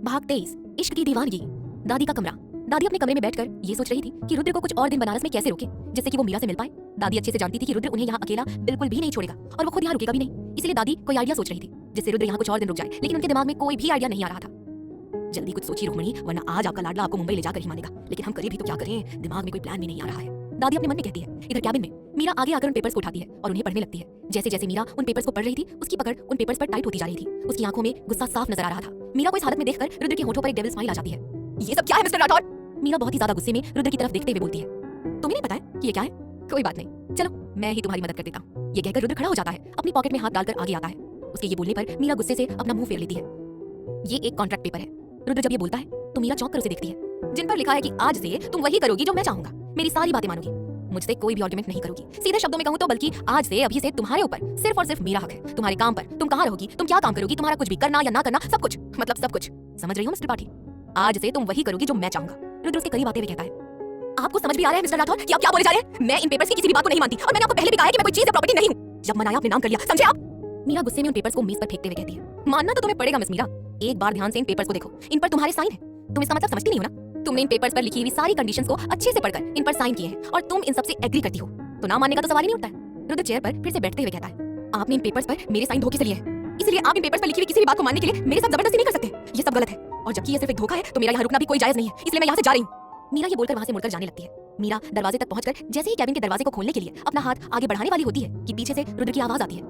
भाग 23 इश्क की दीवानगी। दादी का कमरा। दादी अपने कमरे में बैठकर ये सोच रही थी कि रुद्र को कुछ और दिन बनारस में कैसे रोके जिससे कि वो मीरा से मिल पाए। दादी अच्छे से जानती थी कि रुद्र उन्हें यहाँ अकेला बिल्कुल भी नहीं छोड़ेगा और वो खुद यहाँ रुकेगा भी नहीं। इसलिए दादी कोई आइडिया सोच रही थी जिससे रुद्र यहाँ कुछ और दिन रुक जाए, लेकिन उनके दिमाग में कोई भी आइडिया नहीं आ रहा था। जल्दी कुछ सोचिए रुक्मणी, वरना आज आपका लाडला आपको मुंबई ले जाकर ही मानेगा। लेकिन हम करें भी तो क्या करें, दिमाग में कोई प्लान भी नहीं आ रहा है। दादी अपने मन में कहती है। इधर कैबिन में मीरा आगे आकर उन पेपर्स को उठाती है और उन्हें पढ़ने लगती है। जैसे जैसे मीरा उन पेपर्स को पढ़ रही थी, उसकी पकड़ उन पेपर्स पर टाइट होती जा रही थी। उसकी आंखों में गुस्सा साफ नजर आ रहा था। मीरा को इस हालत में देखकर रुद्र के होठों पर एक डेविल स्माइल आ जाती है। ये सब क्या है मिस्टर राठौर? मीरा बहुत ही ज्यादा गुस्से में रुद्र की तरफ देखते हुए बोलती है। तुम्हें नहीं पता है कि ये क्या है? कोई बात नहीं, चलो मैं ही तुम्हारी मदद कर देता हूँ। ये कहकर रुद्र खड़ा हो जाता है, अपनी पॉकेट में हाथ डालकर आगे आता है। उसके ये बोलने पर मीरा गुस्से से अपना मुंह फेर लेती है। ये एक कॉन्ट्रैक्ट पेपर है। रुद्र जब ये बोलता है तो मीरा चौंक कर उसे देखती है, जिन पर लिखा है कि आज से तुम वही करोगी जो मैं चाहूंगा, मेरी सारी बातें मानोगी, मुझसे कोई भी आर्गुमेंट नहीं करोगी। सीधे शब्दों में कहूं तो बल्कि आज से अभी से तुम्हारे ऊपर सिर्फ और सिर्फ मेरा हक है। तुम्हारे काम पर, तुम कहाँ रहोगी, तुम क्या काम करोगी, तुम्हारा कुछ भी करना या ना करना, सब कुछ, मतलब सब कुछ। समझ रही हो मिस्टर पाठी? आज से तुम वही करोगी जो मैं चाहूंगा। रुद्र उसके करीब आते हुए कहता है। आपको समझ भी आ रहा है मिस्टर राठौर कि आप क्या बोले जा रहे हैं? मैं इन पेपर्स की किसी भी बात को नहीं मानती और मैंने आपको पहले भी कहा है कि मैं कोई चीज या प्रॉपर्टी नहीं हूं। जब मनाया आपने नाम कर लिया, समझे आप? मीरा गुस्से में उन पेपर्स को मेज पर फेंकते हुए कहती है। मानना तो तुम्हें पड़ेगा मिस मीरा, एक बार ध्यान से इन पेपर्स को देखो, इन पर तुम्हारे साइन है। तुम इसका मतलब समझती नहीं हो ना? तुमने इन पेपर्स पर लिखी हुई सारी कंडीशंस को अच्छे से पढ़कर इन पर साइन किए हैं और तुम इन सब से एग्री करती हो, तो ना मानने का तो सवाल ही नहीं उठता है। रुद्र चेयर पर फिर से बैठते हुए कहता है। आपने इन पेपर्स पर मेरे साइन धोखे से लिए हैं, इसलिए आप इन पेपर्स पर लिखी हुई किसी भी बात को मानने के लिए मेरे साथ जबरदस्ती नहीं कर सकते। ये सब गलत है और जबकि ये सिर्फ एक धोखा है तो मेरा यहाँ रुकना भी कोई जायज नहीं है, इसलिए मैं यहाँ से जा रही हूँ। मीरा ये बोलकर वहाँ से मुड़कर जाने लगती है। मीरा दरवाजे तक पहुंचकर जैसे ही कैबिन के दरवाजे को खोलने के लिए अपना हाथ आगे बढ़ाने वाली होती है कि पीछे से रुद्र की आवाज आती है।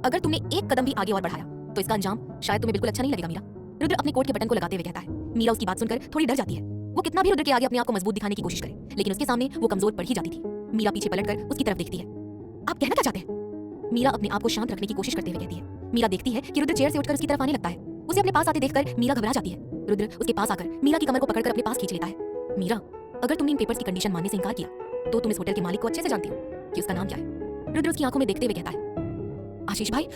अगर तुमने एक कदम भी आगे और बढ़ाया तो इसका अंजाम शायद तुम्हें बिल्कुल अच्छा नहीं लगेगा मीरा। रुद्र अपने कोट के बटन को लगाते हुए कहता है। मीरा उसकी बात सुनकर थोड़ी डर जाती है। वो कितना भी रुद्र के आगे अपने आप को मजबूत दिखाने की कोशिश करे, लेकिन उसके सामने वो कमजोर पड़ ही जाती थी। मीरा पीछे पलटकर उसकी तरफ देखती है। आप कहना क्या चाहते हैं? मीरा अपने आप को शांत रखने की कोशिश करते हुए कहती है। मीरा देखती है कि रुद्र चेयर से उठकर उसकी तरफ आने लगता है। उसे अपने पास आते देखकर मीरा घबरा जाती है। रुद्र उसके पास आकर मीरा की कमर को पकड़कर अपने पास खींच लेता है। मीरा, अगर तुमने इन पेपर्स की कंडीशन मानने से इनकार किया तो तुम इस होटल के मालिक को अच्छे से जानती हो कि उसका नाम क्या है। रुद्र उसकी आंखों में देखते हुए कहता है। आशीष भाई।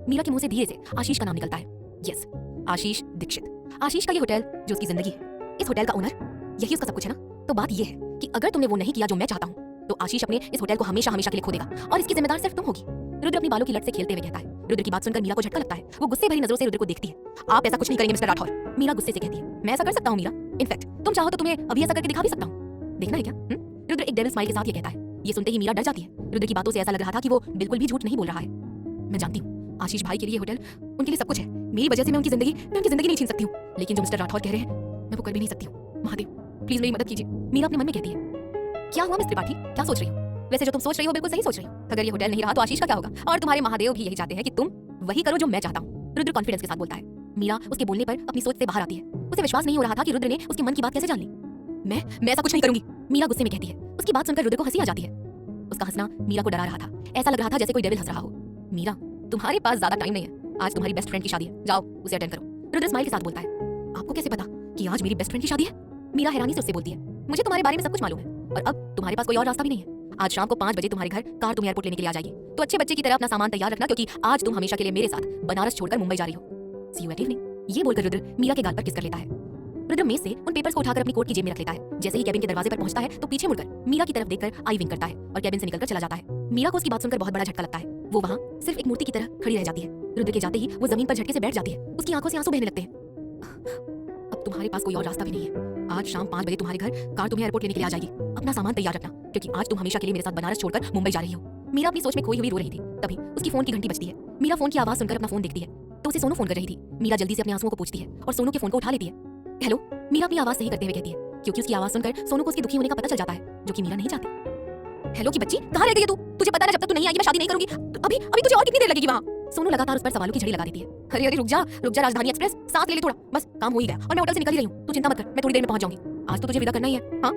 मीरा के मुंह से धीरे से आशीष का नाम निकलता है। यस, आशीष दीक्षित। आशीष का ये होटल जो उसकी जिंदगी है, इस होटल का ओनर, यही उसका सब कुछ है ना? तो बात ये है कि अगर तुमने वो नहीं किया जो मैं चाहता हूँ तो आशीष अपने इस होटल को हमेशा हमेशा के लिए खो देगा और इसकी जिम्मेदार सिर्फ तुम होगी। रुद्र अपनी बालों की लट से खेलते हुए कहता है। रुद्र की बात सुनकर मीरा को झटका लगता है। वो गुस्से भरी नजरों से रुद्र को देखती है। आप ऐसा कुछ नहीं करेंगे मिस्टर राठौर। मीरा गुस्से से कहती है। मैं ऐसा कर सकता हूँ मीरा, इनफैक्ट तुम चाहो तो तुम्हें अभी ऐसा करके दिखा भी सकता हूँ, देखना है क्या? रुद्र एक डेविल स्माइल के साथ ये कहता है। ये सुनते ही मीरा डर जाती है। रुद्र की बातों से ऐसा लग रहा था कि वो बिल्कुल भी झूठ नहीं बोल रहा है। मैं जानती हूँ आशीष भाई के लिए होटल उनके लिए सब कुछ है। मेरी वजह से मैं उनकी जिंदगी नहीं छीन सकती हूँ, लेकिन जो मिस्टर राठौर कह रहे हैं मैं वो कर भी नहीं सकती हूँ। महादेव प्लीज मेरी मदद कीजिए। मीरा अपने मन में कहती है। क्या हुआ मिस त्रिपाठी, क्या सोच रही हो? वैसे जो तुम सोच रही हो बिल्कुल सही सोच रही हो। अगर ये होटल नहीं रहा तो आशीष का क्या होगा? और तुम्हारे महादेव भी यही चाहते हैं कि तुम वही करो जो मैं चाहता हूँ। रुद्र कॉन्फिडेंस के साथ बोलता है। मीरा उसके बोलने पर अपनी सोच से बाहर आती है। उसे विश्वास नहीं हो रहा था कि रुद्र ने उसके मन की बात कैसे जान ली। मैं ऐसा कुछ नहीं करूंगी, मीरा गुस्से में कहती है। उसकी बात सुनकर रुद्र को हंसी आ जाती है। उसका हंसना मीरा को डरा रहा था। ऐसा लग रहा था जैसे कोई डेविल हंस रहा हो। मीरा, तुम्हारे पास ज्यादा टाइम नहीं है, आज तुम्हारी बेस्ट फ्रेंड की शादी है, जाओ उसे अटेंड करो। रुद्र स्माइल के साथ बोलता है। आपको कैसे पता कि आज मेरी बेस्ट फ्रेंड की शादी है? मीरा हैरानी से उससे बोलती है। मुझे तुम्हारे बारे में सब कुछ मालूम है और अब तुम्हारे पास कोई और रास्ता भी नहीं है। आज शाम को 5 बजे तुम्हारे घर कार तुम्हें एयरपोर्ट लेने के लिए आ जाएगी, तो अच्छे बच्चे की तरह अपना सामान तैयार रखना, क्योंकि आज तुम हमेशा के लिए मेरे साथ बनारस छोड़कर मुंबई जा रही हो। सी यू एट इवनिंग। ये बोलकर रुद्र मीरा के गाल पर किस कर लेता है। रुद्र मेज से उन पेपर्स को उठाकर अपनी कोट की जेब में रख लेता है। जैसे ही कैबिन के दरवाजे पर पहुंचता है तो पीछे मुड़कर मीरा की तरफ देखकर आई विंक करता है और कैबिन से निकलकर चला जाता है। मीरा को उसकी बात सुनकर बहुत बड़ा झटका लगता है। वो वहाँ सिर्फ एक मूर्ति की तरह खड़ी रह जाती है। रुद्र के जाते ही वो जमीन पर झटके से बैठ जाती है। उसकी आंखों से आंसू बहने लगते हैं। अब तुम्हारे पास कोई और रास्ता भी नहीं है। आज शाम 5 बजे तुम्हारे घर कार तुम्हें एयरपोर्ट लेने के लिए आ जाएगी। अपना सामान तैयार रखना, क्योंकि आज तुम हमेशा के लिए मेरे साथ बनारस छोड़कर मुंबई जा रही हो। मीरा अपनी सोच में खोई हुई रो रही थी। तभी उसकी फोन की घंटी बजती है। मीरा फोन की आवाज सुनकर अपना फोन देखती है तो उसे सोनू फोन कर रही थी। मीरा जल्दी से अपने आंसुओं को पोंछती है और सोनू के फोन को उठा लेती है। हेलो, मीरा अपनी आवाज सही करते हुए कहती है, क्योंकि उसकी आवाज सुनकर सोनू को उसकी दुखी होने का पता चल जाता है, जो कि मीरा नहीं चाहती। हेलो की बच्ची, कहाँ रह गई है तू? तुझे पता है ना जब तक तू नहीं आएगी मैं शादी नहीं करूंगी। अभी तुझे और कितनी देर लगेगी वहाँ? सोनू लगातार उस पर सवालों की झड़ी लगा देती है। अरे रुक जा राजधानी एक्सप्रेस, सांस ले ले थोड़ा, बस काम हो ही गया और मैं होटल से निकल ही रही हूँ। तू चिंता मत कर, मैं थोड़ी देर में पहुंच जाऊंगी। आज तो तुझे विदा करना ही है। हाँ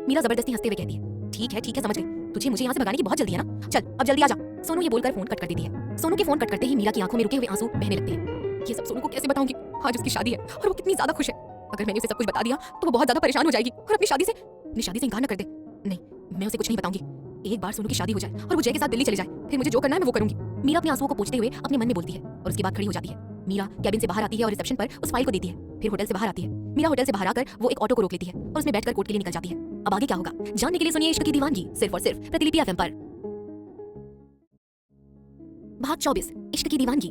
मीरा जबरदस्ती हंसते हुए कहती है। ठीक है समझ गई, तुझे मुझे यहाँ से भगाने की बहुत जल्दी है ना? चल अब जल्दी आ जा। सोनू ये बोलकर फोन कट कर देती है। सोनू के फोन कट करते ही मीरा की आंखों में रुके हुए आंसू बहने लगते हैं। ये सब सोनू को कैसे बताऊंगी? आज उसकी शादी है और वो कितनी ज्यादा खुश है। अगर मैंने उसे सब कुछ बता दिया तो वो बहुत ज्यादा परेशान हो जाएगी और अपनी शादी से इनकार न कर दे। नहीं, मैं उसे कुछ नहीं बताऊंगी। एक बार सोनू की शादी हो जाए और वो जय के साथ दिल्ली चले जाए, फिर मुझे जो करना है मैं वो करूंगी। मीरा अपने आंसुओं को पोंछते हुए अपने मन में बोलती है और उसके बाद खड़ी हो जाती है। मीरा कैबिन से बाहर आती है और रिसेप्शन पर उस फाइल को देती है। फिर होटल से बाहर आती है। मीरा होटल से बाहर आकर वो एक ऑटो को रोक लेती है और उसमें बैठकर कोर्ट के लिए निकल जाती है। अब आगे क्या होगा जानने के लिए सुनिए इश्क की दीवानगी, सिर्फ और सिर्फ प्रतिलिपि एफएम पर। भाग 24 इश्क की दीवानगी।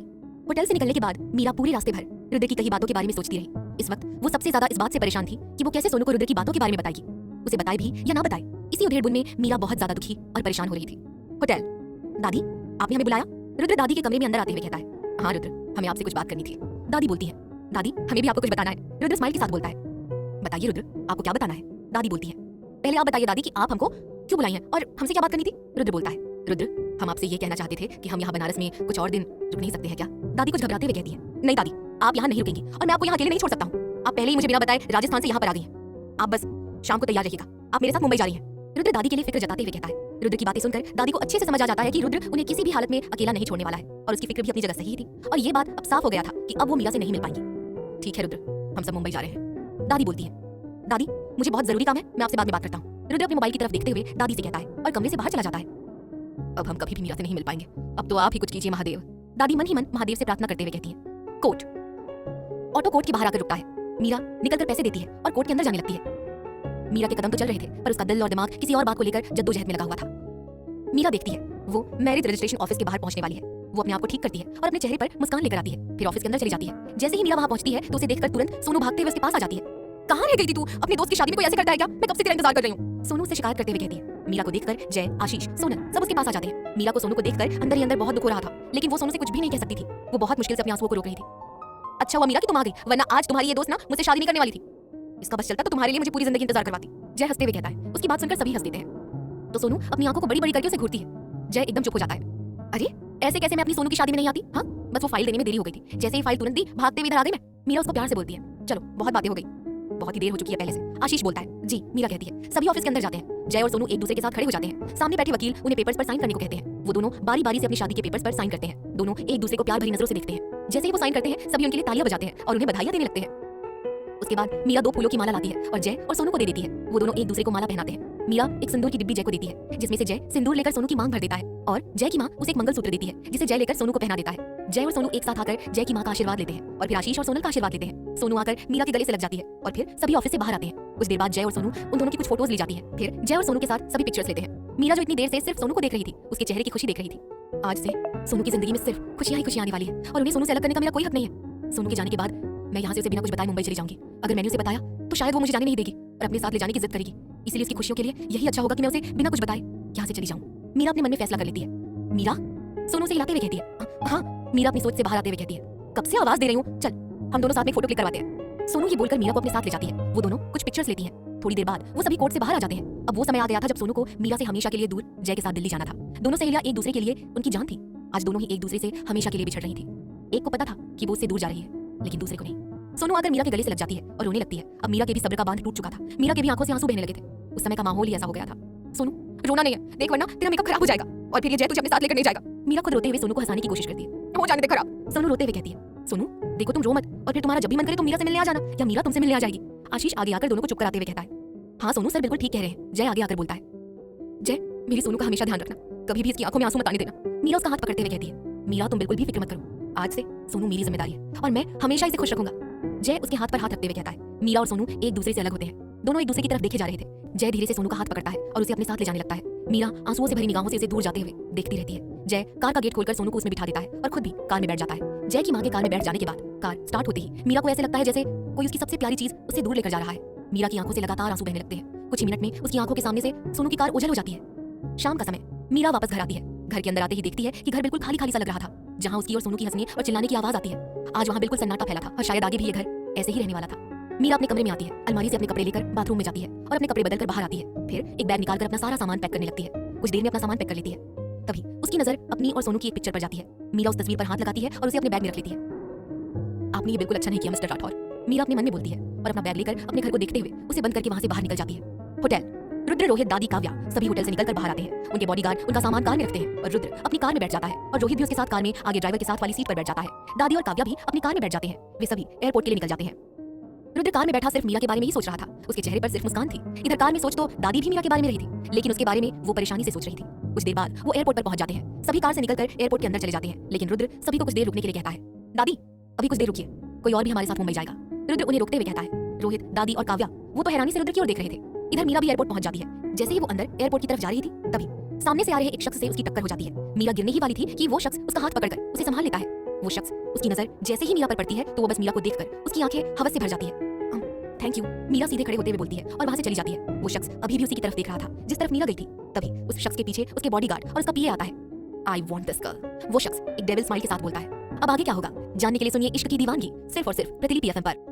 होटल से निकलने के बाद मीरा पूरे रास्ते भर रुद्र की कही बातों के बारे में सोचती रही। इस वक्त वो सबसे ज्यादा इस बात से परेशान थी कि वो कैसे सोनू को रुद्र की बातों के बारे में बताएगी। उसे बताए भी या ना बताए, इसी उधेड़बुन में मीरा बहुत ज्यादा दुखी और परेशान हो रही थी। होटल। दादी, आपने हमें बुलाया? रुद्र दादी के कमरे में अंदर आते हुए कहता है। हाँ रुद्र, हमें आपसे कुछ बात करनी थी। दादी बोलती है, दादी हमें भी आपको कुछ बताना है। रुद्र स्माइल के साथ बोलता है, बताइए रुद्र, आपको क्या बताना है? दादी बोलती है, पहले आप बताइए दादी कि आप हमको क्यों बुलाई हैं और हमसे क्या बात करनी थी? रुद्र बोलता है, रुद्र हम आपसे ये कहना चाहते थे कि हम यहाँ बनारस में कुछ और दिन रुक नहीं सकते हैं क्या? दादी कुछ घबराते हुए कहती है, नहीं दादी, आप यहाँ नहीं रुकेंगी और मैं आपको यहाँ अकेले नहीं छोड़ सकता हूँ। आप पहले ही मुझे बिना बताए राजस्थान से यहाँ पर आ गई हैं। आप बस शाम को तैयार रहिएगा, आप मेरे साथ मुंबई जा रही हैं। रुद्र दादी के लिए फिक्र जताते हुए कहता है। रुद्र की बातें सुनकर दादी को अच्छे से समझ आ जाता है कि रुद्र उन्हें किसी भी हालत में अकेला नहीं छोड़ने वाला है और उसकी फिक्र भी अपनी जगह सही थी और ये बात अब साफ हो गया था कि अब वो मीरा से नहीं मिल पाएंगी। ठीक है रुद्र, हम सब मुंबई जा रहे हैं। दादी बोलती है, दादी मुझे बहुत जरूरी काम है, मैं आपसे बाद में बात करता हूँ। रुद्र अपने मोबाइल की तरफ देखते हुए दादी से कहता है और कमरे से बाहर चला जाता है। अब हम कभी भी मीरा से नहीं मिल पाएंगे, अब तो आप ही कुछ कीजिए महादेव। दादी मन ही मन महादेव से प्रार्थना करते हुए कहती है। कोर्ट। ऑटो कोर्ट के बाहर आकर रुकता है। मीरा निकलकर पैसे देती है और कोर्ट के अंदर जाने लगती है। मीरा के कदम तो चल रहे थे पर उसका दिल और दिमाग किसी और बात को लेकर जद्दोजहद में लगा हुआ था। मीरा देखती है वो मैरिज रजिस्ट्रेशन ऑफिस के बाहर पहुंचने वाली है। वो अपने आप को ठीक करती है और अपने चेहरे पर मुस्कान लेकर आती है, फिर ऑफिस के अंदर चली जाती है। जैसे ही मीरा वहां पहुंचती है तो उसे देखकर तुरंत सोनू भागते हुए उसके पास आ जाती है। कहां रह गई थी तू? अपने दोस्त की शादी में कोई ऐसे करता है क्या? मैं कब से तेरा इंतजार कर रही हूं। सोनू से शिकायत करते हुए कहती है। मीरा को देखकर जय, आशीष, सोनल सब उसके पास आ जाते हैं। मीरा को सोनू को देखकर अंदर ही अंदर बहुत दुख हो रहा था, लेकिन वो सोनू से कुछ भी नहीं कह सकती थी। वो बहुत मुश्किल से अपने आंसुओं को रोक रही थी। अच्छा हुआ मीरा कि तुम आ गई, वरना आज तुम्हारी ये दोस्त ना मुझसे शादी नहीं करने वाली थी। इसका बस चलता तो तुम्हारे लिए मुझे पूरी जिंदगी इंतजार करवाती। जय हंसते हुए कहता है। उसकी बात सुनकर सभी हंस देते हैं। तो सोनू अपनी आंखों को बड़ी बड़ी करके उसे घूरती है। जय एकदम चुप हो जाता है। अरे ऐसे कैसे मैं अपनी सोनू की शादी में नहीं आती? हाँ बस वो फाइल देने में देरी हो गई थी, जैसे ही फाइल तुरंत दी भागते हुए इधर आ गई मैं। मीरा उसको प्यार से बोलती है, चलो बहुत बातें हो गई, बहुत ही देर हो चुकी है पहले से। आशीष बोलता है, जी। मीरा कहती है। सभी ऑफिस के अंदर जाते हैं। जय और सोनू एक दूसरे के साथ खड़े हो जाते हैं। सामने बैठे वकील उन्हें पेपर्स पर साइन करने को कहते हैं। वो दोनों बारी बारी से अपनी शादी के पेपर्स पर साइन करते हैं। दोनों एक दूसरे को प्यार भरी नजरों से देखते हैं। जैसे ही वो साइन करते हैं सभी उनके लिए तालियां बजाते हैं और उन्हें बधाइयां देने लगते हैं। उसके बाद मीरा 2 फूलों की माला लाती है और जय और सोनू को दे देती है। वो दोनों एक दूसरे को माला पहनाते हैं। मीरा एक सिंदूर की डिब्बी जय को देती है, जिसमें से जय सिंदूर लेकर सोनू की मांग भर देता है और जय की मां उसे एक मंगलसूत्र देती है, जिसे जय लेकर सोनू को पहना देता है। जय और सोनू एक साथ आकर जय की मां का आशीर्वाद लेते हैं और फिर आशीष और सोनल का आशीर्वाद लेते हैं। सोनू आकर मीरा के गले से लग जाती है और फिर सभी ऑफिस से बाहर आते हैं। कुछ देर बाद जय और सोनू उन दोनों की कुछ फोटोज ली जाती है। फिर जय और सोनू के साथ सभी पिक्चर्स लेते हैं। मीरा जो इतनी देर से सिर्फ सोनू को देख रही थी, उसके चेहरे की खुशी देख रही थी। आज से सोनू की जिंदगी में सिर्फ खुशियां ही खुशियां आने वाली है और उन्हें सोनू से अलग करने का मेरा कोई हक नहीं है। सोनू के जाने के बाद मैं यहाँ से उसे बिना कुछ बताए मुंबई चली जाऊंगी। अगर मैंने उसे बताया तो शायद वो मुझे जाने नहीं देगी और अपने साथ ले जाने की जिद करेगी। इसीलिए उसकी खुशियों के लिए यही अच्छा होगा कि मैं उसे बिना कुछ बताए यहाँ से चली जाऊं। मीरा अपने मन में फैसला कर लेती है। मीरा, सोनू से हिलाते हुए कहती है। हाँ। मीरा अपनी सोच से बाहर आते हुए कहती है, कब से आवाज दे रही हूँ, चल हम दोनों साथ में फोटो क्लिक करवाते हैं। सोनू ये बोलकर मीरा को अपने साथ ले जाती है। वो दोनों कुछ पिक्चर्स लेती हैं। थोड़ी देर बाद वो सभी कोर्ट से बाहर आ जाते हैं। अब वो समय आ गया था जब सोनू को मीरा से हमेशा के लिए दूर जय के साथ दिल्ली जाना था। दोनों सहेलियां एक दूसरे के लिए उनकी जान थी। आज दोनों ही एक दूसरे से हमेशा के लिए बिछड़ रही थी। एक को पता था कि वो उससे दूर जा रही है, लेकिन दूसरे को नहीं। सोनू आकर मीरा के गले से लग जाती है और रोने लगती है। अब मीरा के भी सब्र का बांध टूट चुका था। मीरा के भी आंखों से आंसू बहने लगे थे। उस समय का माहौल ही ऐसा हो गया था। सोनू रोना नहीं है, देख वरना तेरा मेकअप खराब हो जाएगा और फिर ये जय तुझे अपने साथ लेकर नहीं जाएगा। मीरा खुद रोते हुए सोनू को हंसाने की कोशिश करती है। हो जाने दे खराब। सोनू रोते हुए कहती है, सोनू देखो तुम रो मत और फिर तुम्हारा जब भी मन करे तुम मीरा से मिलने आ जाना या मीरा तुमसे मिलने आ जाएगी। आशीष आगे आकर दोनों को चुप कराते हुए कहता है, हाँ सोनू सर बिल्कुल ठीक कह रहे हैं। जय आगे आकर बोलता है, जय मेरी सोनू का हमेशा ध्यान रखना, कभी भी इसकी आंखों में आंसू मत आने देना। मीरा उसका हाथ पकड़ते हुए कहती है, मीरा तुम बिल्कुल भी फिक्र मत करो, आज से सोनू मेरी जिम्मेदारी है और मैं हमेशा इसे खुश रखूंगा। जय उसके हाथ पर हाथ रखते हुए कहता है। मीरा और सोनू एक दूसरे से अलग होते हैं। दोनों एक दूसरे की तरफ देखे जा रहे थे। जय धीरे से सोनू का हाथ पकड़ता है और उसे अपने साथ ले जाने लगता है। मीरा आंसुओं से भरी निगाहों से उसे दूर जाते हुए देखती रहती है। जय कार का गेट खोलकर सोनू को उसमें बिठा देता है और खुद भी कार में बैठ जाता है। जय की मां के कार में बैठ जाने के बाद कार स्टार्ट होते ही मीरा को ऐसे लगता है जैसे कोई उसकी सबसे प्यारी चीज उससे दूर लेकर जा रहा है। मीरा की आंखों से लगातार आंसू बहने लगते हैं। कुछ ही मिनट में उसकी आंखों के सामने से सोनू की कार ओझल हो जाती है। शाम का समय, मीरा वापस घर आती है। घर के अंदर आते ही देखती है कि घर बिल्कुल खाली खाली सा लग रहा था। जहां उसकी और सोनू की हंसने और चिल्लाने की आवाज आती है, आज वहां बिल्कुल सन्नाटा फैला था और शायद आगे भी ये घर ऐसे ही रहने वाला था। मीरा अपने कमरे में आती है, अलमारी से अपने कपड़े लेकर बाथरूम में जाती है और अपने कपड़े बदलकर बाहर आती है। फिर एक बैग निकालकर अपना सारा सामान पैक करने लगती है। कुछ देर में अपना सामान पैक कर लेती है। तभी उसकी नजर अपनी और सोनू की एक पिक्चर पर जाती है। मीरा उस तस्वीर पर हाथ लगाती है और उसे अपने बैग में रख लेती है। आपने ये बिल्कुल अच्छा नहीं किया मिस्टर राठौर, मीरा अपने मन में बोलती है और अपना बैग लेकर अपने घर को देखते हुए उसे बंद करके वहां से बाहर निकल जाती है। होटल। रुद्र, रोहित, दादी, काव्या सभी होटल से निकलकर बाहर आते हैं। उनके बॉडीगार्ड उनका सामान कार में रखते हैं और रुद्र अपनी कार में बैठ जाता है और रोहित भी उसके साथ कार में आगे ड्राइवर के साथ वाली सीट पर बैठ जाता है। दादी और काव्या भी अपनी कार में बैठ जाते हैं। वे सभी एयरपोर्ट के लिए निकल जाते हैं। रुद्र कार में बैठा सिर्फ मीरा के बारे में ही सोच रहा था। उसके चेहरे पर सिर्फ मुस्कान थी। इधर कार में सोच तो दादी भी मीरा के बारे में रही थी, लेकिन उसके बारे में वो परेशानी से सोच रही थी। कुछ देर बाद वो एयरपोर्ट पर पहुंच जाते हैं। सभी कार से निकलकर एयरपोर्ट के अंदर चले जाते हैं, लेकिन रुद्र सभी को कुछ देर रुकने के लिए कहता है। दादी अभी कुछ देर रुकिए, कोई और भी हमारे साथ मुंबई जाएगा। रुद्र उन्हें रोकते हुए कहता है। रोहित, दादी और काव्या वो तो हैरानी से रुद्र की ओर देख रहे थे। इधर मीरा भी एयरपोर्ट पहुंच जाती है। जैसे ही वो अंदर एयरपोर्ट की तरफ जा रही थी, तभी सामने से आ रहे एक शख्स से उसकी टक्कर हो जाती है। मीरा गिरने ही वाली थी कि वो शख्स उसका हाथ पकड़कर उसे संभाल लेता है। वो शख्स, उसकी नजर जैसे ही मीरा पर पड़ती है तो वो बस मीरा को देखकर उसकी आंखें हवस से भर जाती है। थैंक यू, मीरा सीधे खड़े होते हुए बोलती है और वहां से चली जाती है। वो शख्स अभी भी उसी की तरफ देख रहा था जिस तरफ मीरा गई थी। तभी उस शख्स के पीछे उसके बॉडीगार्ड और उसका पीए आता है। आई वांट दिस गर्ल, वो शख्स एक डेविल स्माइल के साथ बोलता है। अब आगे क्या होगा जानने के लिए सुनिए इश्क की दीवानगी सिर्फ और सिर्फ प्रतिलिपि एफएम पर।